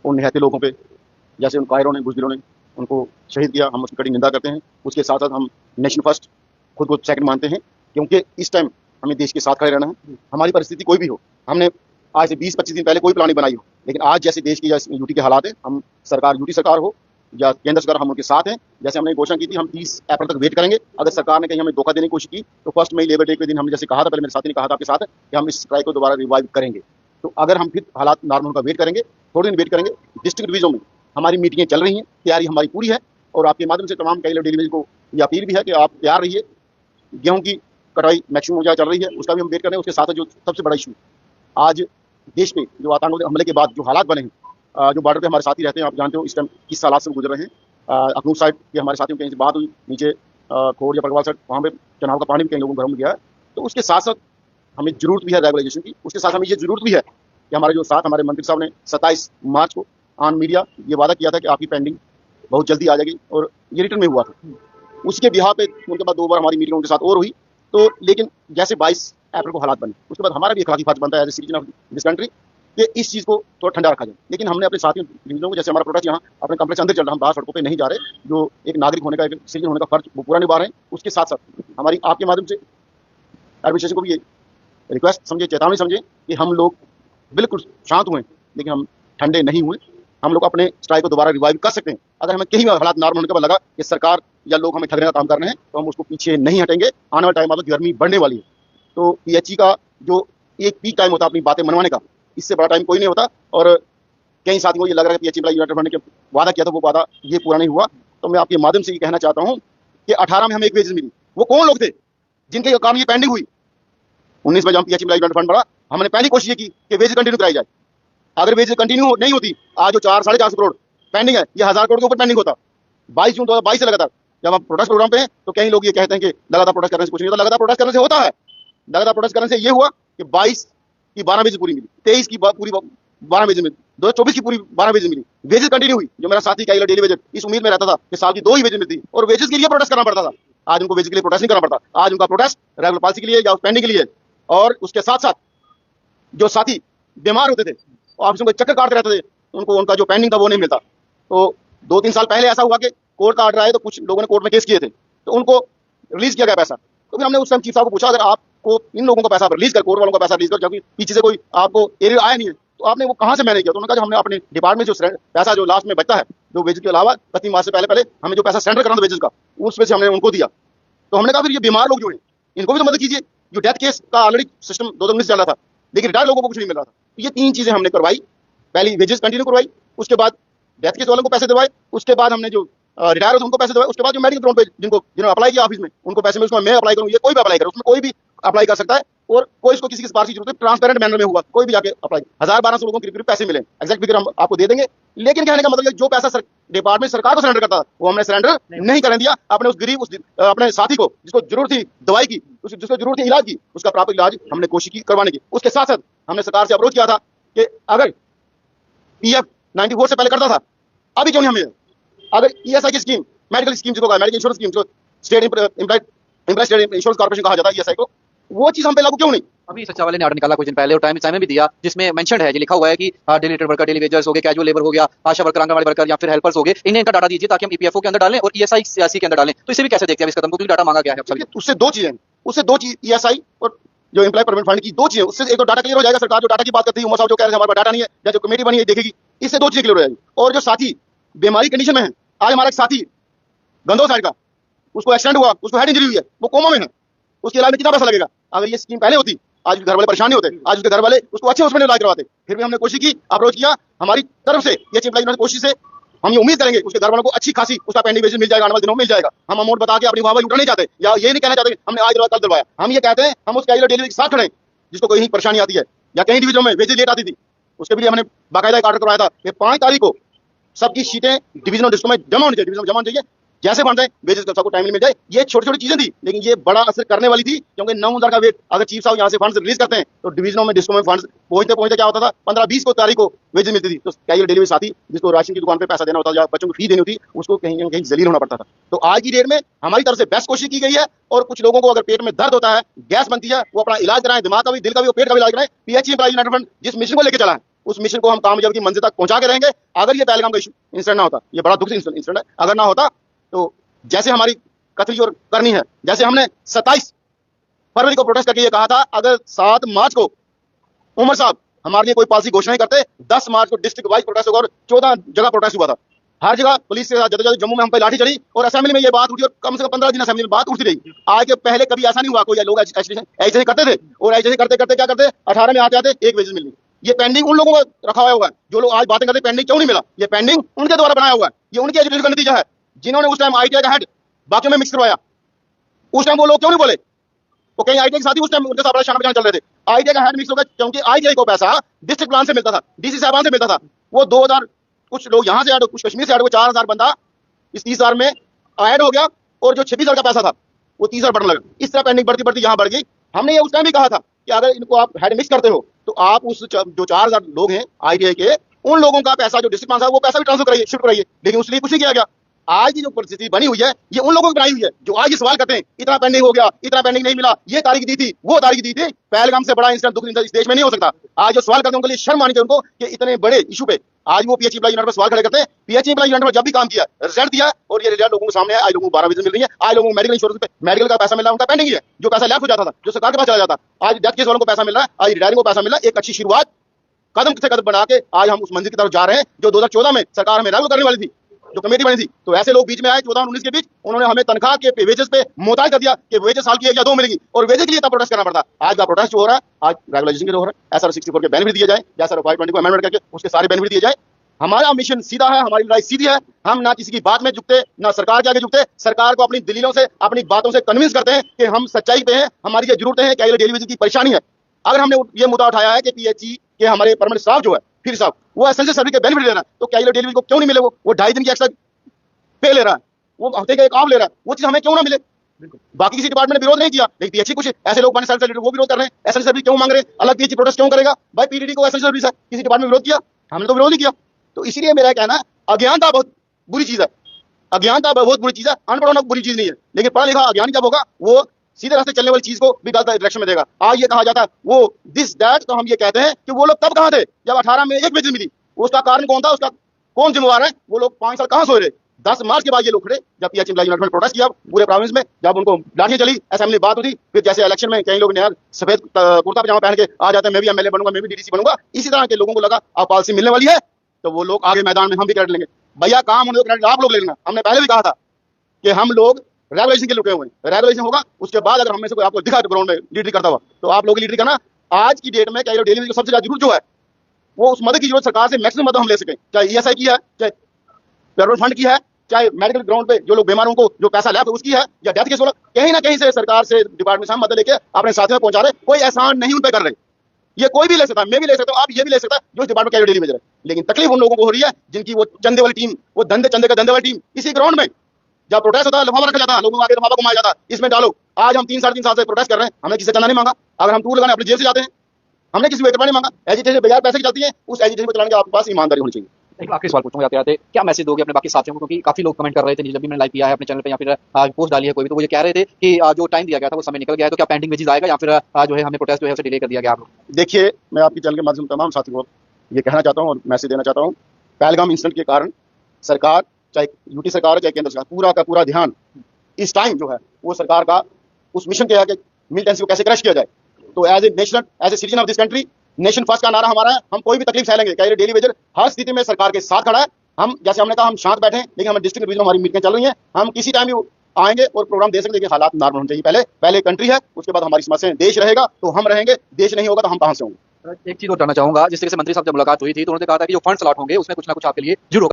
उन निहत्थे लोगों पे, जैसे उन कायरों ने, बुज़दिलों ने उनको शहीद किया, हम उसकी कड़ी निंदा करते हैं। उसके साथ-साथ हम नेशन फर्स्ट, खुद को सेकंड मानते हैं, क्योंकि इस टाइम हमें देश के साथ खड़े रहना है। हमारी परिस्थिति कोई भी हो, हमने आज से 20-25 दिन पहले कोई प्लान नहीं बनाई हो, लेकिन आज जैसे देश की जैसे यूटी के हालात हैं, हम सरकार यूटी सरकार हो या केंद्र सरकार, हम उनके साथ हैं। जैसे हमने घोषणा की थी, हम 30 अप्रैल तक वेट करेंगे। अगर सरकार ने कहीं हमें धोखा देने की कोशिश की, तो 1 मई लेबर डे के दिन हमने जैसे कहा था, पहले मेरे साथी ने कहा था आपके साथ, कि हम इस स्ट्राइक को दोबारा रिवाइव करेंगे। तो अगर हम फिर हालात नॉर्मल का वेट करेंगे, थोड़े दिन वेट करेंगे। डिस्ट्रिक्ट डिवीजनों में हमारी मीटिंगें चल रही हैं, तैयारी हमारी पूरी है, और आपके माध्यम से तमाम कैलर डेली को ये अपील भी है कि आप तैयार रहिए। गेहूं की कटाई मैक्सिमम हो जाए चल रही है, उसका भी हम वेट कर रहे हैं। उसके साथ जो सबसे बड़ा इशू आज देश में जो आतंकवादी हमले के बाद जो हालात बने हैं, जो बॉर्डर पे हमारे साथी रहते हैं, आप जानते हो इस टाइम किस हालात से गुजर रहे हैं। अखनूर साइड के हमारे साथियों कहीं से बात हुई, नीचे खोड़ या पगवाल साइड, वहाँ पे चुनाव का पानी भी कई लोगों को घरों में गया है। तो उसके साथ साथ हमें जरूरत भी है रेगुलाइजेशन की। उसके साथ हमें ये जरूरत भी है कि हमारे जो साथ हमारे मंत्री साहब ने 27 मार्च को ऑन मीडिया ये वादा किया था कि आपकी पेंडिंग बहुत जल्दी आ जाएगी, और ये रिटर्न में हुआ था। उसके बिहार पे उनके बाद 2 बार हमारी मीटिंग उनके साथ और हुई। तो लेकिन जैसे 22 अप्रैल को हालात बने, उसके बाद हमारा भी अखलाकी फर्ज बनता है as a citizen of this country कि इस चीज़ को थोड़ा ठंडा रखा जाए। लेकिन हमने अपने साथियों डिवीजनों को, जैसे हमारा प्रोटेस्ट यहाँ अपने कम्प्लेक्स अंदर चल रहा है, हम बाहर सड़कों पे नहीं जा रहे, जो एक नागरिक होने का, एक सिटीजन होने का फर्ज वो पूरा निभा रहे हैं। उसके साथ साथ हमारी आपके माध्यम से एडमिनिस्ट्रेशन को भी ये रिक्वेस्ट समझे, चेतावनी समझे कि हम लोग बिल्कुल शांत हुए, लेकिन हम ठंडे नहीं हुए। हम लोग अपने स्ट्राइक को दोबारा रिवाइव कर सकते हैं। अगर हमें कहीं हालात नॉर्मल होने के बाद लगा कि सरकार या लोग हमें ठगने का काम कर रहे हैं, तो हम उसको पीछे नहीं हटेंगे। आने वाला टाइम आता गर्मी बढ़ने वाली है, तो पीएचई का जो एक पीक टाइम होता है अपनी बातें मनवाने का, इससे बड़ा टाइम कोई नहीं होता। और कई साथियों को ये लग रहा है कि पीएचई एम्प्लॉय यूनाइटेड फ्रंट ने वादा किया था, वो वादा ये पूरा नहीं हुआ। तो मैं आपके माध्यम से ये कहना चाहता हूँ कि 18 में हमें एक वेजेस मिली। वो कौन लोग थे जिनके काम ये पेंडिंग हुई? 19 में जब पीएचई एम्प्लॉय यूनाइटेड फ्रंट बढ़ा, हमने पहली कोशिश ये की कि वेजेस कंटिन्यू कराई जाए। अगर वेजेस कंटिन्यू नहीं होती, आज जो 4-4.5 करोड़ पेंडिंग है, ये 1000 करोड़ के ऊपर पेंडिंग होता। 22 जून 2022 से लगातार जब हम प्रोटेस्ट प्रोग्राम पे हैं, तो कई लोग ये कहते हैं कि लगातार प्रोटेस्ट करने से कुछ नहीं होता। लगातार प्रोटेस्ट करने से होता है। लगातार प्रोटेस्ट करने से ये हुआ कि 22 की 12 वेजेस पूरी मिली, 23 की पूरी 12 वेजेस मिली, 2024 की पूरी 12 वेजेस मिली। वेजेस कंटिन्यू हुई। जो मेरा साथी कैलर डेली वेजेस इस उम्मीद में रहता था कि साल की 2 ही वेजेस मिलती, और वेजेस के लिए प्रोटेस्ट करना पड़ता था। आज उनको वेजेस के लिए प्रोटेस्ट नहीं करना पड़ता। आज उनका प्रोटेस्ट रेगुलर पॉलिसी के लिए या पेंडिंग के लिए। और उसके साथ साथ जो साथी बीमार होते थे, ऑफिसों में चक्कर काटते रहते थे, उनको उनका जो पेंडिंग था वो नहीं मिलता। तो 2-3 साल पहले ऐसा हुआ कि कोर्ट का ऑर्डर आया, तो कुछ लोगों ने कोर्ट में केस किए थे, तो उनको रिलीज किया गया पैसा। तो फिर हमने उस टाइम चीफ साहब को पूछा, अगर आपको इन लोगों का पैसा रिलीज कर, कोर्ट वालों का पैसा रिलीज कर, जबकि पीछे से कोई आपको एरिया आया नहीं है, तो आपने वो कहाँ से मैनेज किया? तो उन्होंने कहा हमने अपने डिपार्टमेंट जो पैसा जो लास्ट में बचता है, जो वेजेस के अलावा 31 मार्च से पहले हमें जो पैसा सेंटर करना था वेजेस का, उसमें से हमने उनको दिया। तो हमने कहा फिर ये बीमार लोग जो हैं, इनको भी तो मदद कीजिए। जो डेथ केस का ऑलरेडी सिस्टम 2019 चल रहा था, लेकिन रिटायर्ड लोगों को कुछ नहीं मिल रहा था। तो ये 3 चीजें हमने करवाई। पहली वेजेस कंटिन्यू करवाई, उसके बाद डेथ केस वालों को पैसे दिलवाए, उसके बाद हमने जो रिटायर होते उनको पैसे दिलवाए, उसके बाद जो मेडिकल ग्राउंड पे जिन्होंने अप्लाई किया ऑफिस में, उनको पैसे मिले। उसमें मैं अप्लाई करूँ, ये कोई भी अप्लाई करे, उसमें कोई भी अप्लाई कर सकता है, और कोई इसको किसी की सिफारिश की जरूरत है, ट्रांसपेरेंट मैनर में हुआ, कोई भी जाके अप्लाई। 1000-1200 लोगों को पैसे मिले, एक्जैक्ट फिगर हम आपको दे देंगे। लेकिन कहने का मतलब जो पैसा डिपार्टमेंट सरकार को सरेंडर करता था, वो हमने सरेंडर नहीं करने दिया। अपने उस गरीब अपने साथी को, जिसको जरूरत थी दवाई की, जिसको जरूरत थी इलाज की, उसका प्राप्त इलाज हमने कोशिश की करवाने की। उसके साथ साथ हमने सरकार से अप्रोच किया था कि अगर पीएफ 94 से पहले करता था, अभी क्यों नहीं हमें? अगर ईएसआई की स्कीम, मेडिकल स्कीम जिसको मेडिकल इंश्योरेंस स्कीम, जो state employ state insurance corporation कहा जाता है, ईएसआई को, वो चीज हम पे लागू क्यों नहीं? अभी सच्चा वाले ने ऑर्डर निकाला कुछ दिन पहले, और टाइम में भी दिया, जिसमें मेंशन है, जी लिखा हुआ है कि डेली वर्कर, डेली वेजर्स हो गए, कैजुअल लेबर हो गया, आशा वर्कर, आंगनवाड़ी वर्कर या फिर हेल्पर्स हो गए, इन्हें इनका डाटा दीजिए ताकि हम ईपीएफओ के अंदर डालें और ईएसआई के अंदर डालें। तो इसे भी कैसे देखते हैं इस कदम को, क्योंकि डाटा मांगा गया है? उससे 2 चीजें, ईएसआई और जो एम्प्लॉय प्रोविडेंट फंड की 2 चीजें, उससे एक तो डाटा क्लियर हो जाएगा। सरकार जो डाटा की बात करती है, उमर साहब जो कह रहे हैं हमारे पास डाटा नहीं है, या जो कमेटी बनी है देखेगी, इससे 2 चीजें क्लियर हो जाएगी। और जो साथी बीमारी कंडीशन में है, आज हमारा एक साथी गंदो साइड का, उसको एक्सीडेंट हुआ, उसको हेड इंजरी हुई है, वो कोमा में है, उसके इलाज में कितना पैसा लगेगा? अगर ये स्कीम पहले होती, आज उसके घर वाले परेशान नहीं होते, आज उसके घर वाले उसको अच्छे हॉस्पिटल इलाज करवाते। फिर भी हमने कोशिश की, अप्रोच किया, हमारी तरफ से ये चीफ लाइन कोशिश से हम ये उम्मीद करेंगे उसके घर वालों को अच्छी खासी उसका पेंडिंग वेजेस मिल जाएगा, आने वाले दिनों में मिल जाएगा। हम अमाउंट बता के अपनी वाहवाही लूटना नहीं चाहते, या ये नहीं कहना चाहते हमने आज दिलवाया कल दिलवाया। हम ये कहते हैं हम उस कैजुअल डेली के साथ खड़े हैं, जिसको कहीं परेशानी आती है या कहीं डिवीजन में वेजेस लेट आती थी, उसके भी हमने बाकायदा एक ऑर्डर करवाया था कि 5 तारीख को सबकी शीटें डिवीजनल डिस्ट्रिक्ट में जमा होनी चाहिए, डिवीजन में जमा होनी चाहिए, जैसे बन जाए वेजेस का सबको टाइमली मिल जाए। ये छोटी-छोटी चीजें थी, लेकिन ये बड़ा असर करने वाली थी, क्योंकि 9000 का वेट अगर चीफ साहब यहाँ से फंड्स रिलीज करते हैं, तो डिवीजनों में डिस्ट्रिक्ट में फंड्स पहुंचते क्या होता था, 15-20 को तारीख को वेजेस मिलती थी। तो कैजुअल डेली साथी जिसको राशन की दुकान पे पैसा देना होता था या बच्चों की फी देनी होती, उसको कहीं ना कहीं जलील होना पड़ता था। तो आज की डेट में हमारी तरफ से बेस्ट कोशिश की गई है, और कुछ लोगों को अगर पेट में दर्द होता है, गैस बनती है, वो अपना इलाज कराएं, दिमाग का भी, दिल का भी, पेट का भी इलाज कराएं। पीएचई एम्प्लॉय यूनाइटेड फ्रंट जिस मिशन को लेकर चला है, उस मिशन को हम कामयाबी की मंजिल तक पहुंचा के रहेंगे। अगर ये पहलगाम का इंसिडेंट ना होता, ये बड़ा दुख इंसिडेंट है, अगर ना होता तो जैसे हमारी कथनी और करनी है, जैसे हमने 27 फरवरी को प्रोटेस्ट करके ये कहा था, अगर 7 मार्च को उमर साहब हमारे लिए कोई पॉलिसी घोषणा नहीं करते, 10 मार्च को डिस्ट्रिक्ट वाइज प्रोटेस्ट होगा और 14 जगह प्रोटेस्ट हुआ था। हर जगह पुलिस के साथ जदोजहद, जम्मू में हम पे लाठी चली और असेंबली में ये बात उठी और कम से कम 15 दिन असेंबली में बात उठती रही। आज के पहले कभी ऐसा नहीं हुआ, कोई लोग ऐसे करते थे और ऐसे करते करते क्या करते 18 में आते आते एक वेजेस मिल गई। ये पेंडिंग उन लोगों को रखा हुआ है जो लोग आज बातें करते पेंडिंग क्यों नहीं मिला, ये पेंडिंग उनके द्वारा बनाया हुआ है, ये उनकी एजुकेशन का नतीजा है। जिन्होंने उस टाइम ITI का हेड बाकियों में मिक्स करवाया, उस टाइम वो लोग क्यों नहीं बोले? वो कहीं ITI के साथ ही उस टाइम उनके साथ शान बजान चल रहे थे। ITI का हेड मिक्स हो गया क्योंकि ITI को पैसा डिस्ट्रिक्ट प्लान से मिलता था, DC साहबान से मिलता था। वो 2000 कुछ लोग यहाँ से ऐड, कुछ कश्मीर से ऐड, वो 4000 बंदा इस 30,000 में ऐड हो गया और जो 26,000 का पैसा था वो 30,000 बढ़ने लगा। इस तरह पेंडिंग बढ़ती बढ़ती यहाँ बढ़ गई। हमने ये उस टाइम भी कहा था कि अगर इनको आप हेड मिक्स करते हो तो आप उस जो 4000 लोग हैं ITI के, उन लोगों का पैसा जो डिस्ट्रिक्ट प्लान था वो पैसा भी ट्रांसफर कराइए, शिफ्ट कराइए, लेकिन उसके लिए कुछ नहीं किया गया। आज की जो परिस्थिति बनी हुई है ये उन लोगों की बनाई हुई है जो आज ये सवाल करते हैं इतना पेंडिंग हो गया, इतना पेंडिंग नहीं मिला, ये तारीख दी थी, वो तारीख दी थी। पहलगाम से बड़ा इंसिडेंट, दुख इंसिडेंट इस देश में नहीं हो सकता। आज जो सवाल करते हैं उनके लिए शर्म आनी चाहिए उनको कि इतने बड़े इशू पे आज वो PH एम्प्लॉय यूनिट पर सवाल खड़े करते हैं। PH एम्प्लॉय यूनिट पर जब भी काम किया, रिजल्ट दिया और ये रिजल्ट लोगों के सामने है। आज लोगों को 12 विजन मिल रही है, आज लोगों को मेडिकल इंश्योरेंस पे मेडिकल का पैसा मिल रहा है, उनका पेंडिंग ही है। जो पैसा लैप्स हो जाता था, जो सरकार के पास चला जाता, आज डेथ केस वालों को पैसा मिल रहा है, आज रिटायरिंग को पैसा मिल रहा है। एक अच्छी शुरुआत कदम से कदम बना के आज हम उस मंजिल की तरफ जा रहे हैं जो 2014 में सरकार हमें रेगुलर करने वाली थी, जो कमेटी बनी थी। तो ऐसे लोग बीच में आए 14 और 19 के बीच, उन्होंने हमें तनख्वाह के वेजेस पे मोहताज कर दिया कि वेजेस साल की 1 या 2 मिलेगी और वेजेस के लिए तब प्रोटेस्ट करना पड़ता। आज का प्रोटेस्ट जो हो रहा है, आज रेगुलेशन के जो हो रहा है, SR 64 के बेनिफिट दिए जाए, या SR 520 को अमेंडमेंट करके उसके सारे बेनिफिट दिए जाए। हमारा मिशन सीधा है, हमारी लड़ाई सीधी है। हम ना किसी की बात में झुकते, ना सरकार के आगे झुकते। सरकार को अपनी दलीलों से, अपनी बातों से कन्विंस करते हैं कि हम सच्चाई पे हैं, हमारी ये जरूरतें हैं, क्या ये डेली वेजेस की परेशानी है। अगर हमने ये मुद्दा उठाया है कि PHE के हमारे परमानेंट स्टाफ जो है, फिर साहब वो एसेंशियल सर्विस के बेनिफिट ले रहा है, तो क्या ये डेली वेज को क्यों नहीं मिले? वो 2.5 दिन की एक्स्ट्रा पे ले रहा है, वो हफ्ते का एक ऑफ ले रहा है, वो चीज हमें क्यों ना मिले? बाकी किसी डिपार्टमेंट ने विरोध नहीं किया, लेकिन PHE कुछ ऐसे लोग वो विरोध कर रहे हैं। एसेंशियल सर्विस क्यों मांग रहे हैं? अलग PHE प्रोटेस्ट क्यों करेगा? भाई PDD को एसेंशियल सर्विस है, किसी डिपार्टमेंट में विरोध किया? हमने तो विरोध नहीं किया। तो इसीलिए मेरा कहना है, अज्ञानता बहुत बुरी चीज है, अज्ञानता बहुत बुरी चीज है। अनपढ़ होना बुरी चीज नहीं है, लेकिन पढ़ा लिखा अज्ञानी जब होगा वो सीधे रास्ते चलने वाली चीज को भी गलत डायरेक्शन में देगा। आज ये कहा जाता है वो दिस दैट, तो हम ये कहते हैं कि वो लोग तब कहां थे जब 18 में एक वेजेस मिली? उसका कारण कौन था? उसका कौन जिम्मेवार है? वो लोग 5 साल कहां सोए रहे? 10 मार्च के बाद ये लोग खड़े, जब PH एम्प्लॉय यूनिट में प्रोटेस्ट किया पूरे प्रोविंस में, जब उनको लाठियां चली, असेंबली बात हुई, फिर जैसे इलेक्शन में कई लोग ने सफेद कुर्ता पजामा पहन के आ जाते हैं, मैं भी MLA बनूंगा, मैं भी DDC बनूंगा, इसी तरह के लोगों को लगा अब पॉलिसी मिलने वाली है तो वो लोग आगे मैदान में हम भी क्रेडिट लेंगे। भैया काम उन लोग क्रेडिट आप लोग ले लेना। हमने पहले भी कहा था कि हम लोग रेगुलेशन के लुटे हुए हैं, रेगुलेशन होगा उसके बाद अगर हमें से कोई आपको दिखा ग्राउंड में लीडरी करता हुआ तो आप लोग लीडरी करना। आज की डेट में क्या डेली को सबसे ज्यादा जरूरत जो है वो उस मदद की जरूरत सरकार से मैक्सिमम मदद हम ले सकें, चाहे ESI की है, चाहे पेट्रोल फंड की है, चाहे मेडिकल ग्राउंड पे जो लोग बीमारों को जो पैसा लैब उसकी है, या डेथ केस वाला, कहीं ना कहीं से सरकार से डिपार्टमेंट से हम मदद लेके अपने साथियों में पहुंचा रहे। कोई एहसान नहीं उन पे कर रहे, ये कोई भी ले सकता है, मैं भी ले सकता हूं, आप ये भी ले सकता है जो डिपार्टमेंट कैरियर डेली भेज रहे हैं। लेकिन तकलीफ उन लोगों को हो रही है जिनकी वो चंदे वाली टीम, वो चंदे का धंधे वाली टीम, इसी ग्राउंड में जब प्रोटेस्ट होता है लफाफा रखा जाता है, लोगों को आगे लफाफा घुमाया जाता है, इसमें डालो। आज हम 3-3.5 साल से प्रोटेस्ट कर रहे हैं, हमने किसी से चंदा नहीं मांगा। अगर हम टूर लगाने अपनी जेब से जाते हैं, हमने किसी वेटर नहीं मांगा। एजिटेशन बगैर पैसे की चलती है, उस एजिटेशन को चलाने के आपके पास ईमानदारी होनी चाहिए। एक आखिरी सवाल पूछूंगा आते क्या मैसेज दोगे अपने बाकी साथियों को, क्योंकि काफी लोग कमेंट कर रहे थे जब भी मैंने लाइव किया है अपने चैनल पे या फिर पोस्ट डाली है कोई भी, तो वो ये कह रहे थे कि जो टाइम दिया गया था वो समय निकल गया है, तो क्या पेंडिंग वेजेस आएगा या फिर जो है हमें प्रोटेस्ट जो है उसे डिले कर दिया गया? आप देखिए, मैं आपके चैनल के माध्यम से तमाम साथियों को ये कहना चाहता हूँ और मैसेज देना चाहता हूँ, पहलगाम इंसिडेंट के कारण सरकार, चाहे यूटी सरकार है चाहे केंद्र सरकार, पूरा का पूरा ध्यान इस टाइम जो है वो सरकार का उस मिशन के है कि मिलिटेंसी को कैसे क्रश किया जाए। तो as a national, as a citizen of this country, nation first का नारा हमारा है। हम कोई भी तकलीफ सह लेंगे, क्या डेली वेजर हर स्थिति में सरकार के साथ खड़ा है। हम जैसे हमने कहा हम शांत बैठे, लेकिन हमें डिस्ट्रिक्ट डिवीजन हमारी मीटिंग चल रही है, हम किसी टाइम भी आएंगे और प्रोग्राम दे सकते हैं, लेकिन हालात नॉर्मल होने चाहिए। पहले कंट्री है, उसके बाद हमारी समस्याएं, देश रहेगा तो हम रहेंगे, देश नहीं होगा तो हम कहां से होंगे। एक चीज और जानना चाहूंगा, जिस तरह से मंत्री साहब जब मुलाकात हुई थी तो उन्होंने कहा था कि जो फंड्स अलॉट होंगे उसमें कुछ ना कुछ आपके लिए जरूर